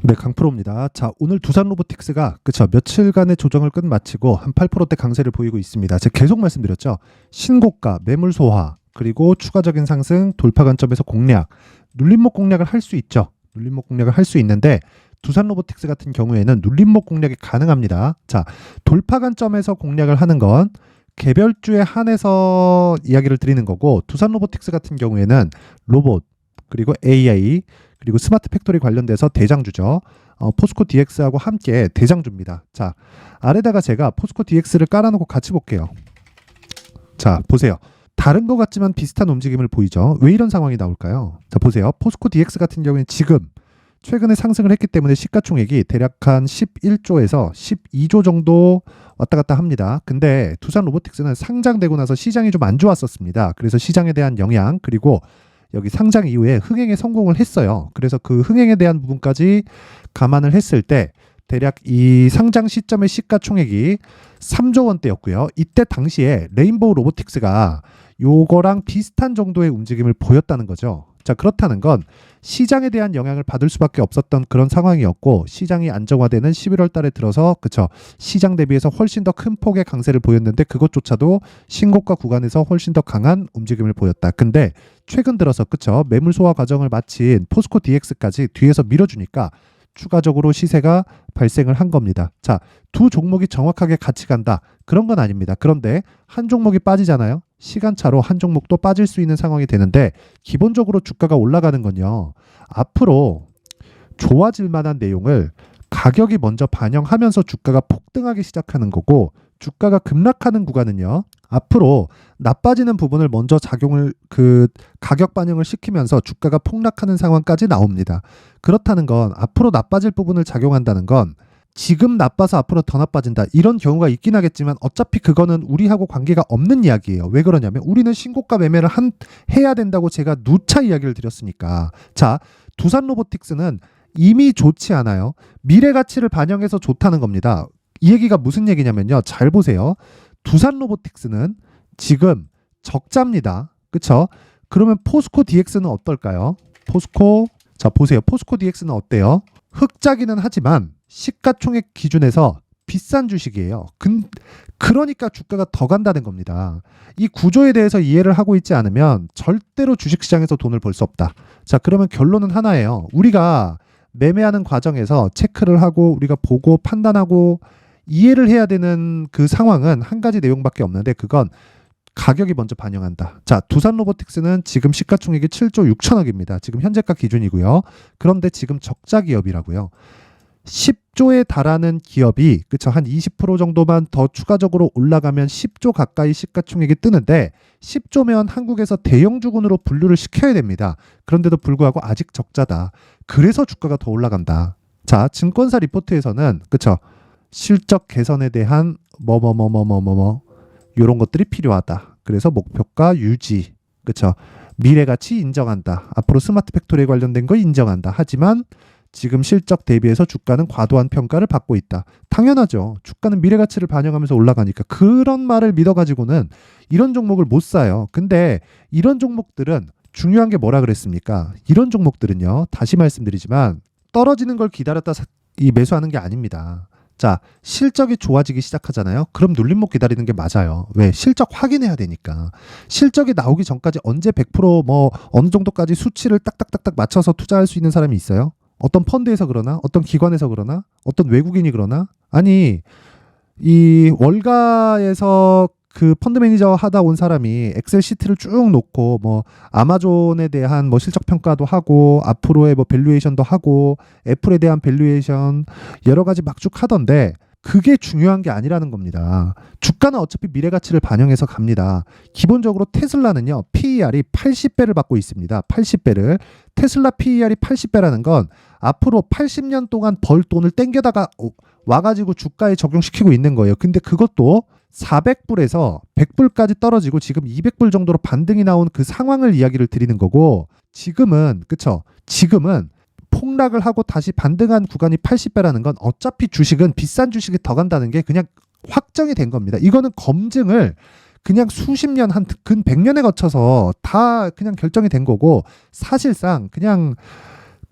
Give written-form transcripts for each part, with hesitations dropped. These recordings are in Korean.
네, 강프로입니다. 자, 오늘 두산 로보틱스가 그쵸 며칠간의 조정을 끝마치고 한 8%대 강세를 보이고 있습니다. 제가 계속 말씀드렸죠. 신고가, 매물 소화, 그리고 추가적인 상승, 돌파 관점에서 공략, 눌림목 공략을 할 수 있죠. 눌림목 공략을 할 수 있는데 두산 로보틱스 같은 경우에는 눌림목 공략이 가능합니다. 자, 돌파 관점에서 공략을 하는 건 개별주에 한해서 이야기를 드리는 거고, 두산 로보틱스 같은 경우에는 로봇, 그리고 AI, 그리고 스마트 팩토리 관련돼서 대장주죠. 포스코 DX하고 함께 대장주입니다. 자, 아래다가 제가 포스코 DX를 깔아놓고 같이 볼게요. 자, 보세요. 다른 것 같지만 비슷한 움직임을 보이죠. 왜 이런 상황이 나올까요? 자, 보세요. 포스코 DX 같은 경우에는 지금 최근에 상승을 했기 때문에 시가총액이 대략 한 11조에서 12조 정도 왔다 갔다 합니다. 근데 두산 로보틱스는 상장되고 나서 시장이 좀 안 좋았었습니다. 그래서 시장에 대한 영향, 그리고 여기 상장 이후에 흥행에 성공을 했어요. 그래서 그 흥행에 대한 부분까지 감안을 했을 때 대략 이 상장 시점의 시가총액이 3조 원대였고요. 이때 당시에 레인보우 로보틱스가 요거랑 비슷한 정도의 움직임을 보였다는 거죠. 자, 그렇다는 건 시장에 대한 영향을 받을 수밖에 없었던 그런 상황이었고, 시장이 안정화되는 11월 달에 들어서 그쵸, 시장 대비해서 훨씬 더 큰 폭의 강세를 보였는데 그것조차도 신고가 구간에서 훨씬 더 강한 움직임을 보였다. 근데 최근 들어서 그쵸, 매물 소화 과정을 마친 포스코 DX까지 뒤에서 밀어주니까 추가적으로 시세가 발생을 한 겁니다. 자, 두 종목이 정확하게 같이 간다, 그런 건 아닙니다. 그런데 한 종목이 빠지잖아요. 시간차로 한 종목도 빠질 수 있는 상황이 되는데, 기본적으로 주가가 올라가는 건요, 앞으로 좋아질 만한 내용을 가격이 먼저 반영하면서 주가가 폭등하기 시작하는 거고, 주가가 급락하는 구간은요, 앞으로 나빠지는 부분을 먼저 작용을 가격 반영을 시키면서 주가가 폭락하는 상황까지 나옵니다. 그렇다는 건 앞으로 나빠질 부분을 작용한다는 건 지금 나빠서 앞으로 더 나빠진다, 이런 경우가 있긴 하겠지만 어차피 그거는 우리하고 관계가 없는 이야기예요. 왜 그러냐면 우리는 신고가 매매를 해야 된다고 제가 누차 이야기를 드렸으니까. 자, 두산 로보틱스는 이미 좋지 않아요. 미래 가치를 반영해서 좋다는 겁니다. 이 얘기가 무슨 얘기냐면요, 잘 보세요. 두산 로보틱스는 지금 적자입니다. 그쵸? 그러면 포스코 DX는 어떨까요? 자, 보세요. 포스코 DX는 어때요? 흑자기는 하지만 시가총액 기준에서 비싼 주식이에요. 그러니까 주가가 더 간다는 겁니다. 이 구조에 대해서 이해를 하고 있지 않으면 절대로 주식시장에서 돈을 벌 수 없다. 자, 그러면 결론은 하나예요. 우리가 매매하는 과정에서 체크를 하고 우리가 보고 판단하고 이해를 해야 되는 그 상황은 한 가지 내용밖에 없는데, 그건 가격이 먼저 반영한다. 자, 두산 로보틱스는 지금 시가총액이 7조 6천억입니다. 지금 현재가 기준이고요. 그런데 지금 적자 기업이라고요. 10조에 달하는 기업이 그쵸, 한 20% 정도만 더 추가적으로 올라가면 10조 가까이 시가총액이 뜨는데, 10조면 한국에서 대형주군으로 분류를 시켜야 됩니다. 그런데도 불구하고 아직 적자다. 그래서 주가가 더 올라간다. 자, 증권사 리포트에서는 그쵸, 실적 개선에 대한 이런 것들이 필요하다. 그래서 목표가 유지, 그쵸, 미래 가치 인정한다. 앞으로 스마트 팩토리에 관련된 거 인정한다. 하지만 지금 실적 대비해서 주가는 과도한 평가를 받고 있다. 당연하죠. 주가는 미래 가치를 반영하면서 올라가니까. 그런 말을 믿어가지고는 이런 종목을 못 사요. 근데 이런 종목들은 중요한 게 뭐라 그랬습니까? 이런 종목들은요, 다시 말씀드리지만 떨어지는 걸 기다렸다 매수하는 게 아닙니다. 자, 실적이 좋아지기 시작하잖아요. 그럼 눌림목 기다리는 게 맞아요. 왜? 실적 확인해야 되니까. 실적이 나오기 전까지 언제 100% 어느 정도까지 수치를 딱딱딱딱 맞춰서 투자할 수 있는 사람이 있어요? 어떤 펀드에서 그러나? 어떤 기관에서 그러나? 어떤 외국인이 그러나? 아니, 이 월가에서 그 펀드 매니저 하다 온 사람이 엑셀 시트를 쭉 놓고 아마존에 대한 실적 평가도 하고 앞으로의 밸류에이션도 하고 애플에 대한 밸류에이션 여러 가지 막 쭉 하던데, 그게 중요한 게 아니라는 겁니다. 주가는 어차피 미래 가치를 반영해서 갑니다. 기본적으로 테슬라는요, PER이 80배를 받고 있습니다. 80배를. 테슬라 PER이 80배라는 건 앞으로 80년 동안 벌 돈을 땡겨다가 와가지고 주가에 적용시키고 있는 거예요. 근데 그것도 400불에서 100불까지 떨어지고 지금 200불 정도로 반등이 나온 그 상황을 이야기를 드리는 거고, 지금은 그쵸, 지금은 폭락을 하고 다시 반등한 구간이 80배라는 건 어차피 주식은 비싼 주식이 더 간다는 게 그냥 확정이 된 겁니다. 이거는 검증을 그냥 수십 년, 근 100년에 거쳐서 다 그냥 결정이 된 거고, 사실상 그냥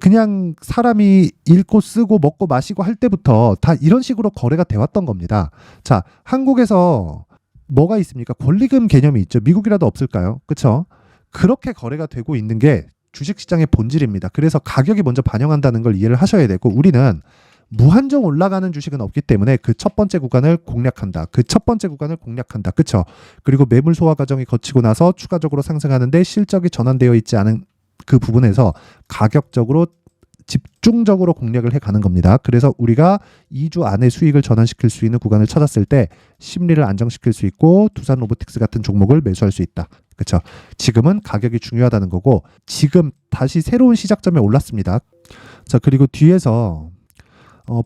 그냥 사람이 읽고 쓰고 먹고 마시고 할 때부터 다 이런 식으로 거래가 돼 왔던 겁니다. 자, 한국에서 뭐가 있습니까? 권리금 개념이 있죠. 미국이라도 없을까요? 그렇죠? 그렇게 거래가 되고 있는 게 주식시장의 본질입니다. 그래서 가격이 먼저 반영한다는 걸 이해를 하셔야 되고, 우리는 무한정 올라가는 주식은 없기 때문에 그 첫 번째 구간을 공략한다. 그 첫 번째 구간을 공략한다. 그렇죠? 그리고 매물 소화 과정이 거치고 나서 추가적으로 상승하는데 실적이 전환되어 있지 않은 그 부분에서 가격적으로 집중적으로 공략을 해가는 겁니다. 그래서 우리가 2주 안에 수익을 전환시킬 수 있는 구간을 찾았을 때 심리를 안정시킬 수 있고 두산 로보틱스 같은 종목을 매수할 수 있다. 그렇죠? 지금은 가격이 중요하다는 거고, 지금 다시 새로운 시작점에 올랐습니다. 자, 그리고 뒤에서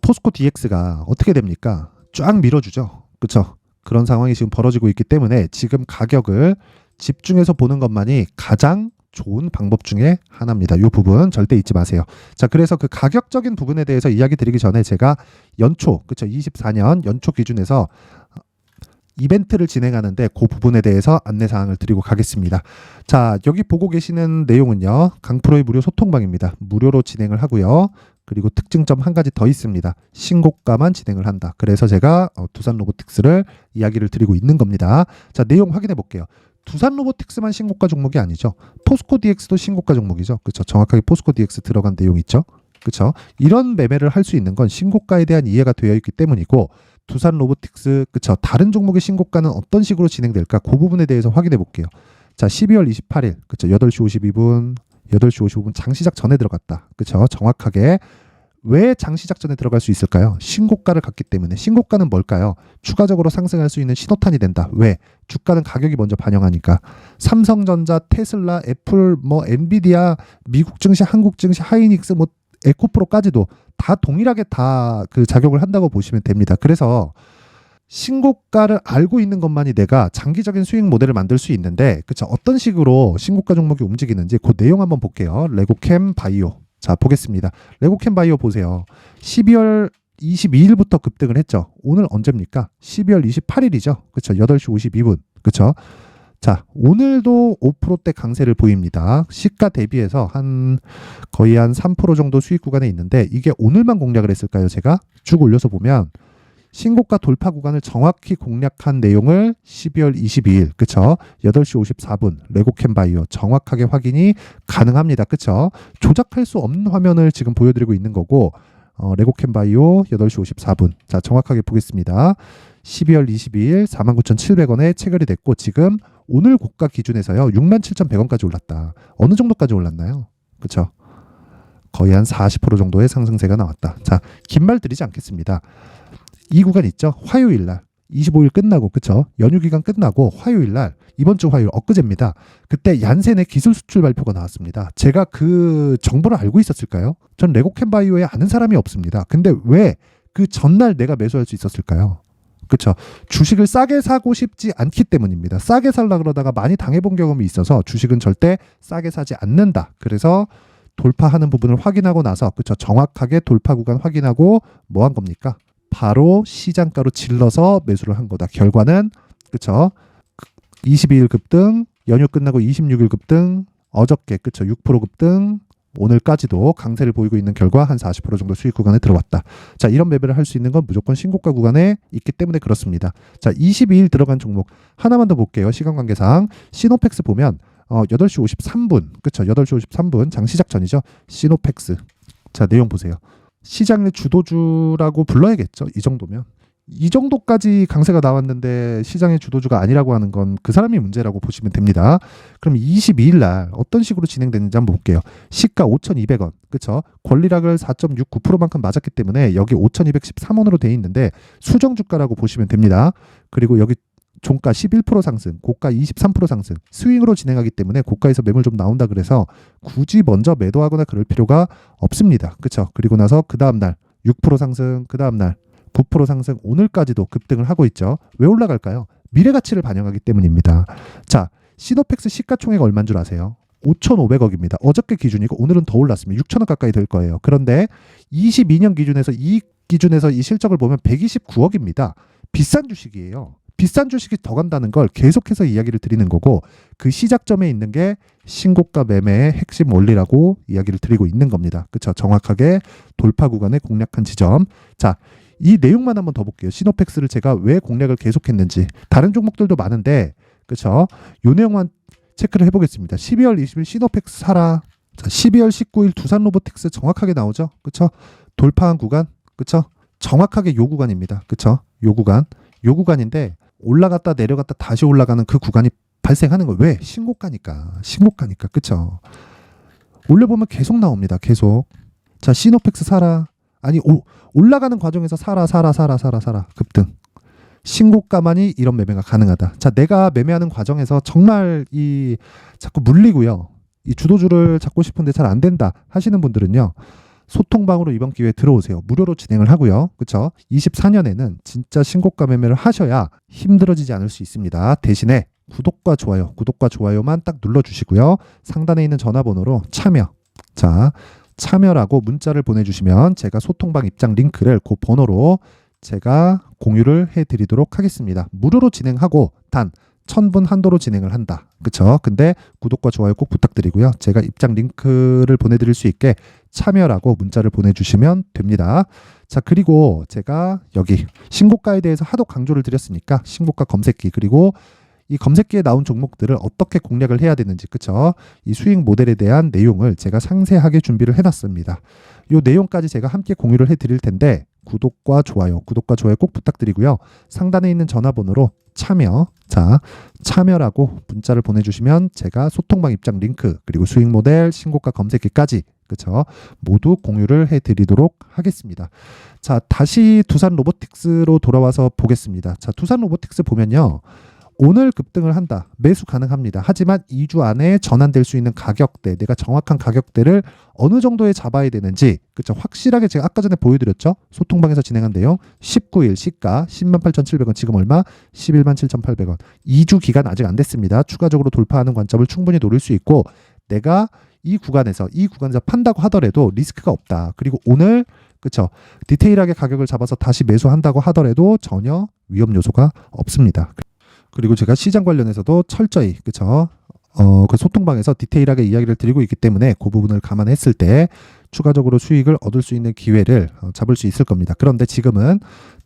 포스코 DX가 어떻게 됩니까? 쫙 밀어주죠. 그렇죠? 그런 상황이 지금 벌어지고 있기 때문에 지금 가격을 집중해서 보는 것만이 가장 좋은 방법 중에 하나입니다. 이 부분 절대 잊지 마세요. 자, 그래서 그 가격적인 부분에 대해서 이야기 드리기 전에 제가 연초, 그렇죠? 24년 연초 기준에서 이벤트를 진행하는데 그 부분에 대해서 안내사항을 드리고 가겠습니다. 자, 여기 보고 계시는 내용은요, 강프로의 무료 소통방입니다. 무료로 진행을 하고요. 그리고 특징점 한 가지 더 있습니다. 신고가만 진행을 한다. 그래서 제가 두산 로보틱스를 이야기를 드리고 있는 겁니다. 자, 내용 확인해 볼게요. 두산 로보틱스만 신고가 종목이 아니죠. 포스코 DX도 신고가 종목이죠. 그렇죠? 정확하게 포스코 DX 들어간 내용 있죠. 그렇죠? 이런 매매를 할 수 있는 건 신고가에 대한 이해가 되어 있기 때문이고, 두산 로보틱스, 그렇죠? 다른 종목의 신고가는 어떤 식으로 진행될까? 그 부분에 대해서 확인해 볼게요. 자, 12월 28일, 그렇죠? 8시 52분, 8시 55분 장시작 전에 들어갔다. 그렇죠? 정확하게. 왜 장시작 전에 들어갈 수 있을까요? 신고가를 갖기 때문에. 신고가는 뭘까요? 추가적으로 상승할 수 있는 신호탄이 된다. 왜? 주가는 가격이 먼저 반영하니까. 삼성전자, 테슬라, 애플, 엔비디아, 미국 증시, 한국 증시, 하이닉스, 에코프로까지도 다 동일하게 다 그 작용을 한다고 보시면 됩니다. 그래서 신고가를 알고 있는 것만이 내가 장기적인 수익 모델을 만들 수 있는데, 그쵸? 어떤 식으로 신고가 종목이 움직이는지 그 내용 한번 볼게요. 레고캠 바이오. 자, 보겠습니다. 레고캠 바이오 보세요. 12월 22일부터 급등을 했죠. 오늘 언제입니까? 12월 28일이죠. 그쵸? 8시 52분. 그쵸? 자, 오늘도 5%대 강세를 보입니다. 시가 대비해서 거의 한 3% 정도 수익 구간에 있는데, 이게 오늘만 공략을 했을까요? 제가 쭉 올려서 보면 신고가 돌파 구간을 정확히 공략한 내용을 12월 22일, 그쵸? 8시 54분, 레고캠 바이오 정확하게 확인이 가능합니다. 그쵸? 조작할 수 없는 화면을 지금 보여드리고 있는 거고, 레고캠 바이오 8시 54분. 자, 정확하게 보겠습니다. 12월 22일 49,700원에 체결이 됐고, 지금 오늘 고가 기준에서요, 67,100원까지 올랐다. 어느 정도까지 올랐나요? 그쵸? 거의 한 40% 정도의 상승세가 나왔다. 자, 긴 말 드리지 않겠습니다. 이 구간 있죠? 화요일 날 25일 끝나고, 그쵸? 연휴 기간 끝나고 화요일 날, 이번 주 화요일 엊그제입니다. 그때 얀센의 기술 수출 발표가 나왔습니다. 제가 그 정보를 알고 있었을까요? 전 레고캠 바이오에 아는 사람이 없습니다. 근데 왜 그 전날 내가 매수할 수 있었을까요? 그쵸? 주식을 싸게 사고 싶지 않기 때문입니다. 싸게 살라 그러다가 많이 당해본 경험이 있어서 주식은 절대 싸게 사지 않는다. 그래서 돌파하는 부분을 확인하고 나서, 그쵸? 정확하게 돌파 구간 확인하고 뭐 한 겁니까? 바로 시장가로 질러서 매수를 한 거다. 결과는, 그쵸? 22일 급등, 연휴 끝나고 26일 급등, 어저께, 그쵸? 6% 급등, 오늘까지도 강세를 보이고 있는 결과 한 40% 정도 수익 구간에 들어왔다. 자, 이런 매매를 할 수 있는 건 무조건 신고가 구간에 있기 때문에 그렇습니다. 자, 22일 들어간 종목 하나만 더 볼게요. 시간 관계상 시노펙스 보면 8시 53분, 그쵸? 8시 53분 장시작 전이죠. 시노펙스. 자, 내용 보세요. 시장의 주도주라고 불러야겠죠. 이 정도면. 이 정도까지 강세가 나왔는데 시장의 주도주가 아니라고 하는 건 그 사람이 문제라고 보시면 됩니다. 그럼 22일 날 어떤 식으로 진행됐는지 한번 볼게요. 시가 5,200원. 그쵸? 권리락을 4.69%만큼 맞았기 때문에 여기 5,213원으로 돼 있는데 수정 주가라고 보시면 됩니다. 그리고 여기 종가 11% 상승, 고가 23% 상승, 스윙으로 진행하기 때문에 고가에서 매물 좀 나온다 그래서 굳이 먼저 매도하거나 그럴 필요가 없습니다. 그쵸? 그리고 나서 그 다음날 6% 상승, 그 다음날 9% 상승, 오늘까지도 급등을 하고 있죠. 왜 올라갈까요? 미래 가치를 반영하기 때문입니다. 자, 시노펙스 시가총액 얼마인 줄 아세요? 5,500억입니다. 어저께 기준이고 오늘은 더 올랐습니다. 6,000억 가까이 될 거예요. 그런데 22년 기준에서 이 실적을 보면 129억입니다. 비싼 주식이에요. 비싼 주식이 더 간다는 걸 계속해서 이야기를 드리는 거고, 그 시작점에 있는 게 신고가 매매의 핵심 원리라고 이야기를 드리고 있는 겁니다. 그렇죠? 정확하게 돌파 구간에 공략한 지점. 자, 이 내용만 한번 더 볼게요. 시노펙스를 제가 왜 공략을 계속했는지. 다른 종목들도 많은데, 그렇죠? 요 내용만 체크를 해보겠습니다. 12월 20일 시노펙스 사라. 자, 12월 19일 두산 로보틱스 정확하게 나오죠? 그렇죠? 돌파한 구간, 그렇죠? 정확하게 요 구간입니다. 그렇죠? 요 구간인데 올라갔다 내려갔다 다시 올라가는 그 구간이 발생하는 거예요. 왜? 신고가니까. 그렇죠? 올려보면 계속 나옵니다. 계속. 자, 시노펙스 사라. 아니, 올라가는 과정에서 사라 급등. 신고가만이 이런 매매가 가능하다. 자, 내가 매매하는 과정에서 정말 자꾸 물리고요. 이 주도주를 잡고 싶은데 잘 안 된다 하시는 분들은요. 소통방으로 이번 기회에 들어오세요. 무료로 진행을 하고요. 그렇죠? 24년에는 진짜 신고가 매매를 하셔야 힘들어지지 않을 수 있습니다. 대신에 구독과 좋아요만 딱 눌러주시고요. 상단에 있는 전화번호로 참여라고 문자를 보내주시면 제가 소통방 입장 링크를 그 번호로 제가 공유를 해드리도록 하겠습니다. 무료로 진행하고 단 1000분 한도로 진행을 한다. 그쵸? 근데 구독과 좋아요 꼭 부탁드리고요. 제가 입장 링크를 보내드릴 수 있게 참여라고 문자를 보내주시면 됩니다. 자, 그리고 제가 여기 신고가에 대해서 하도 강조를 드렸으니까 신고가 검색기, 그리고 이 검색기에 나온 종목들을 어떻게 공략을 해야 되는지, 그쵸? 이 수익 모델에 대한 내용을 제가 상세하게 준비를 해놨습니다. 이 내용까지 제가 함께 공유를 해드릴 텐데 구독과 좋아요 꼭 부탁드리고요. 상단에 있는 전화번호로 참여라고 문자를 보내주시면 제가 소통방 입장 링크, 그리고 수익 모델, 신고가 검색기까지, 그쵸? 모두 공유를 해드리도록 하겠습니다. 자, 다시 두산 로보틱스로 돌아와서 보겠습니다. 자, 두산 로보틱스 보면요. 오늘 급등을 한다. 매수 가능합니다. 하지만 2주 안에 전환될 수 있는 가격대, 내가 정확한 가격대를 어느 정도에 잡아야 되는지, 그쵸? 확실하게 제가 아까 전에 보여드렸죠? 소통방에서 진행한 내용. 19일 시가 108,700원, 지금 얼마? 117,800원. 2주 기간 아직 안 됐습니다. 추가적으로 돌파하는 관점을 충분히 노릴 수 있고, 내가 이 구간에서 판다고 하더라도 리스크가 없다. 그리고 오늘, 그쵸? 디테일하게 가격을 잡아서 다시 매수한다고 하더라도 전혀 위험 요소가 없습니다. 그리고 제가 시장 관련해서도 철저히, 그쵸? 그 소통방에서 디테일하게 이야기를 드리고 있기 때문에 그 부분을 감안했을 때 추가적으로 수익을 얻을 수 있는 기회를 잡을 수 있을 겁니다. 그런데 지금은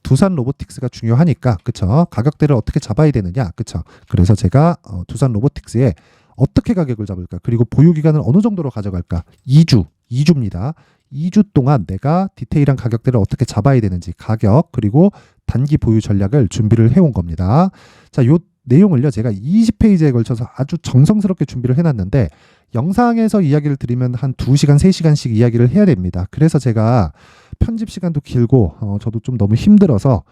두산 로보틱스가 중요하니까, 그쵸? 가격대를 어떻게 잡아야 되느냐, 그쵸? 그래서 제가 두산 로보틱스에 어떻게 가격을 잡을까? 그리고 보유 기간을 어느 정도로 가져갈까? 2주입니다. 2주 동안 내가 디테일한 가격대를 어떻게 잡아야 되는지, 가격, 그리고 단기 보유 전략을 준비를 해온 겁니다. 자, 요 내용을요, 제가 20페이지에 걸쳐서 아주 정성스럽게 준비를 해놨는데, 영상에서 이야기를 드리면 한 2시간, 3시간씩 이야기를 해야 됩니다. 그래서 제가 편집 시간도 길고, 저도 좀 너무 힘들어서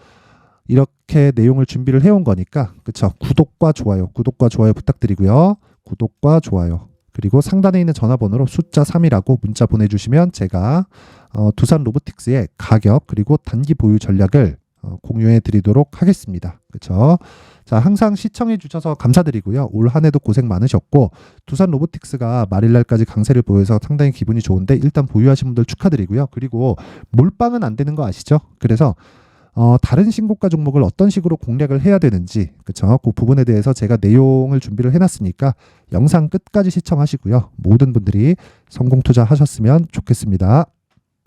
이렇게 내용을 준비를 해온 거니까, 그쵸? 구독과 좋아요 부탁드리고요. 구독과 좋아요. 그리고 상단에 있는 전화번호로 숫자 3이라고 문자 보내주시면 제가 두산 로보틱스의 가격, 그리고 단기 보유 전략을 공유해 드리도록 하겠습니다. 그렇죠? 자, 항상 시청해 주셔서 감사드리고요. 올 한 해도 고생 많으셨고, 두산 로보틱스가 말일날까지 강세를 보여서 상당히 기분이 좋은데, 일단 보유하신 분들 축하드리고요. 그리고 몰빵은 안 되는 거 아시죠? 그래서 다른 신고가 종목을 어떤 식으로 공략을 해야 되는지, 그쵸? 그 부분에 대해서 제가 내용을 준비를 해놨으니까 영상 끝까지 시청하시고요. 모든 분들이 성공 투자하셨으면 좋겠습니다.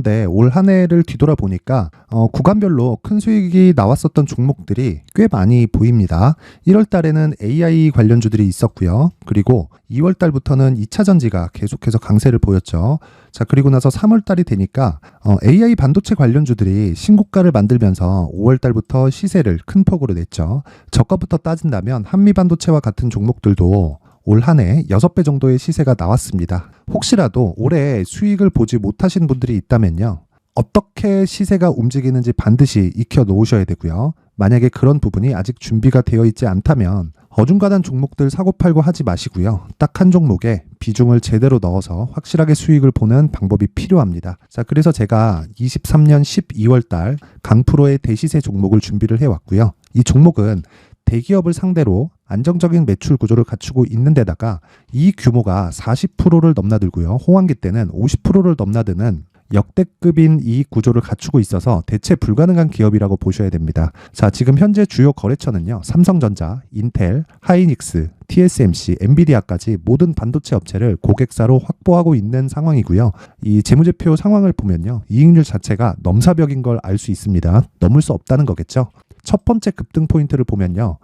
네, 올 한 해를 뒤돌아보니까 구간별로 큰 수익이 나왔었던 종목들이 꽤 많이 보입니다. 1월 달에는 AI 관련주들이 있었고요. 그리고 2월 달부터는 2차 전지가 계속해서 강세를 보였죠. 자, 그리고 나서 3월 달이 되니까 AI 반도체 관련주들이 신고가를 만들면서 5월 달부터 시세를 큰 폭으로 냈죠. 저가부터 따진다면 한미 반도체와 같은 종목들도 올 한 해 6배 정도의 시세가 나왔습니다. 혹시라도 올해 수익을 보지 못하신 분들이 있다면요. 어떻게 시세가 움직이는지 반드시 익혀 놓으셔야 되고요. 만약에 그런 부분이 아직 준비가 되어 있지 않다면 어중간한 종목들 사고팔고 하지 마시고요. 딱 한 종목에 비중을 제대로 넣어서 확실하게 수익을 보는 방법이 필요합니다. 자, 그래서 제가 23년 12월 달 강프로의 대시세 종목을 준비를 해왔고요. 이 종목은 대기업을 상대로 안정적인 매출 구조를 갖추고 있는 데다가 이 규모가 40%를 넘나들고요. 호황기 때는 50%를 넘나드는 역대급인 이익 구조를 갖추고 있어서 대체 불가능한 기업이라고 보셔야 됩니다. 자, 지금 현재 주요 거래처는요. 삼성전자, 인텔, 하이닉스, TSMC, 엔비디아까지 모든 반도체 업체를 고객사로 확보하고 있는 상황이고요. 이 재무제표 상황을 보면요. 이익률 자체가 넘사벽인 걸 알 수 있습니다. 넘을 수 없다는 거겠죠. 첫 번째 급등 포인트를 보면요.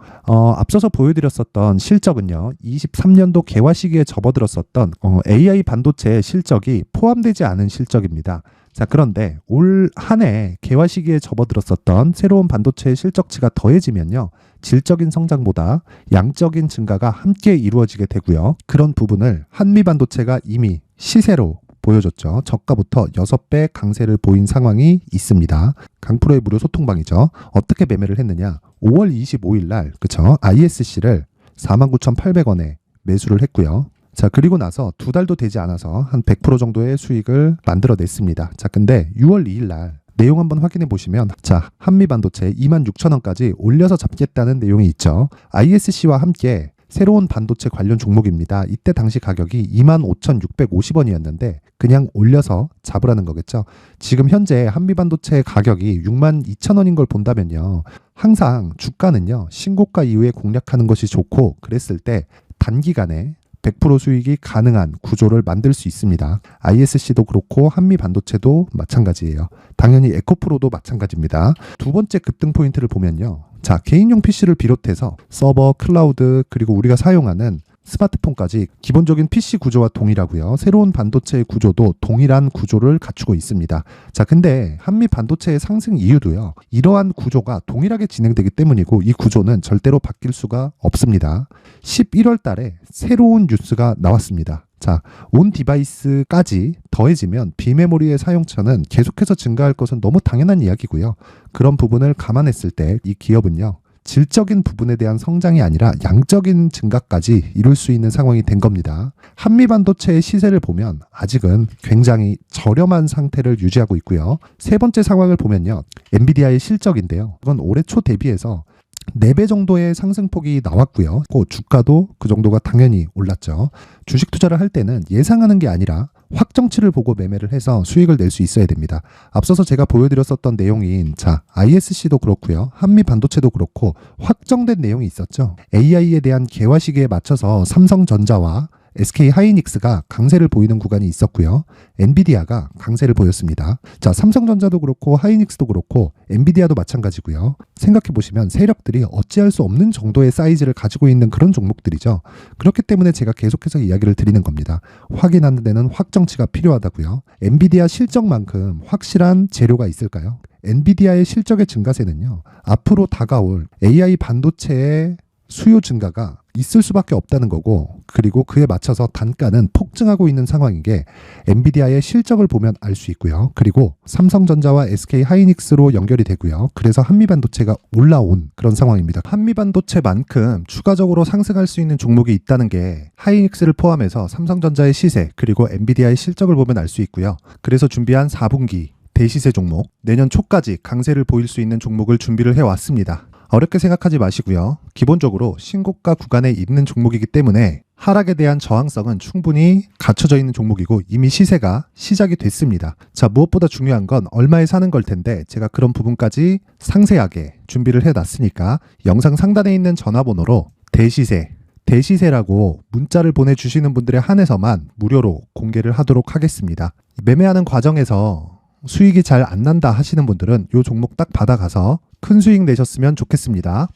앞서서 보여드렸었던 실적은요. 23년도 개화 시기에 접어들었었던 AI 반도체의 실적이 포함되지 않은 실적입니다. 자, 그런데 올 한 해 개화 시기에 접어들었었던 새로운 반도체의 실적치가 더해지면요. 질적인 성장보다 양적인 증가가 함께 이루어지게 되고요. 그런 부분을 한미반도체가 이미 시세로 보여줬죠. 저가부터 6배 강세를 보인 상황이 있습니다. 강프로의 무료 소통방이죠. 어떻게 매매를 했느냐. 5월 25일 날 그쵸? ISC를 49,800원에 매수를 했고요. 자, 그리고 나서 2달도 되지 않아서 한 100% 정도의 수익을 만들어냈습니다. 자, 근데 6월 2일 날 내용 한번 확인해 보시면 자, 한미반도체 26,000원까지 올려서 잡겠다는 내용이 있죠. ISC와 함께 새로운 반도체 관련 종목입니다. 이때 당시 가격이 25,650원이었는데 그냥 올려서 잡으라는 거겠죠. 지금 현재 한미반도체 가격이 62,000원인 걸 본다면요. 항상 주가는요. 신고가 이후에 공략하는 것이 좋고 그랬을 때 단기간에 100% 수익이 가능한 구조를 만들 수 있습니다. ISC도 그렇고 한미반도체도 마찬가지예요. 당연히 에코프로도 마찬가지입니다. 두 번째 급등 포인트를 보면요. 자, 개인용 PC를 비롯해서 서버, 클라우드, 그리고 우리가 사용하는 스마트폰까지 기본적인 PC 구조와 동일하고요. 새로운 반도체의 구조도 동일한 구조를 갖추고 있습니다. 자, 근데 한미 반도체의 상승 이유도요. 이러한 구조가 동일하게 진행되기 때문이고 이 구조는 절대로 바뀔 수가 없습니다. 11월 달에 새로운 뉴스가 나왔습니다. 자, 온 디바이스까지 더해지면 비메모리의 사용처는 계속해서 증가할 것은 너무 당연한 이야기고요. 그런 부분을 감안했을 때 이 기업은요. 질적인 부분에 대한 성장이 아니라 양적인 증가까지 이룰 수 있는 상황이 된 겁니다. 한미반도체의 시세를 보면 아직은 굉장히 저렴한 상태를 유지하고 있고요. 세 번째 상황을 보면요. 엔비디아의 실적인데요. 그건 올해 초 대비해서 4배 정도의 상승폭이 나왔고요. 주가도 그 정도가 당연히 올랐죠. 주식 투자를 할 때는 예상하는 게 아니라 확정치를 보고 매매를 해서 수익을 낼 수 있어야 됩니다. 앞서서 제가 보여드렸었던 내용인 자, ISC도 그렇고요. 한미 반도체도 그렇고 확정된 내용이 있었죠. AI에 대한 개화 시기에 맞춰서 삼성전자와 SK 하이닉스가 강세를 보이는 구간이 있었고요. 엔비디아가 강세를 보였습니다. 자, 삼성전자도 그렇고 하이닉스도 그렇고 엔비디아도 마찬가지고요. 생각해 보시면 세력들이 어찌할 수 없는 정도의 사이즈를 가지고 있는 그런 종목들이죠. 그렇기 때문에 제가 계속해서 이야기를 드리는 겁니다. 확인하는 데는 확정치가 필요하다고요. 엔비디아 실적만큼 확실한 재료가 있을까요? 엔비디아의 실적의 증가세는요. 앞으로 다가올 AI 반도체의 수요 증가가 있을 수밖에 없다는 거고 그리고 그에 맞춰서 단가는 폭증하고 있는 상황인 게 엔비디아의 실적을 보면 알 수 있고요. 그리고 삼성전자와 SK 하이닉스로 연결이 되고요. 그래서 한미반도체가 올라온 그런 상황입니다. 한미반도체만큼 추가적으로 상승할 수 있는 종목이 있다는 게 하이닉스를 포함해서 삼성전자의 시세 그리고 엔비디아의 실적을 보면 알 수 있고요. 그래서 준비한 4분기 대시세 종목 내년 초까지 강세를 보일 수 있는 종목을 준비를 해왔습니다. 어렵게 생각하지 마시고요. 기본적으로 신고가 구간에 있는 종목이기 때문에 하락에 대한 저항성은 충분히 갖춰져 있는 종목이고 이미 시세가 시작이 됐습니다. 자, 무엇보다 중요한 건 얼마에 사는 걸 텐데 제가 그런 부분까지 상세하게 준비를 해놨으니까 영상 상단에 있는 전화번호로 대시세라고 문자를 보내주시는 분들에 한해서만 무료로 공개를 하도록 하겠습니다. 매매하는 과정에서 수익이 잘 안 난다 하시는 분들은 이 종목 딱 받아가서 큰 수익 내셨으면 좋겠습니다.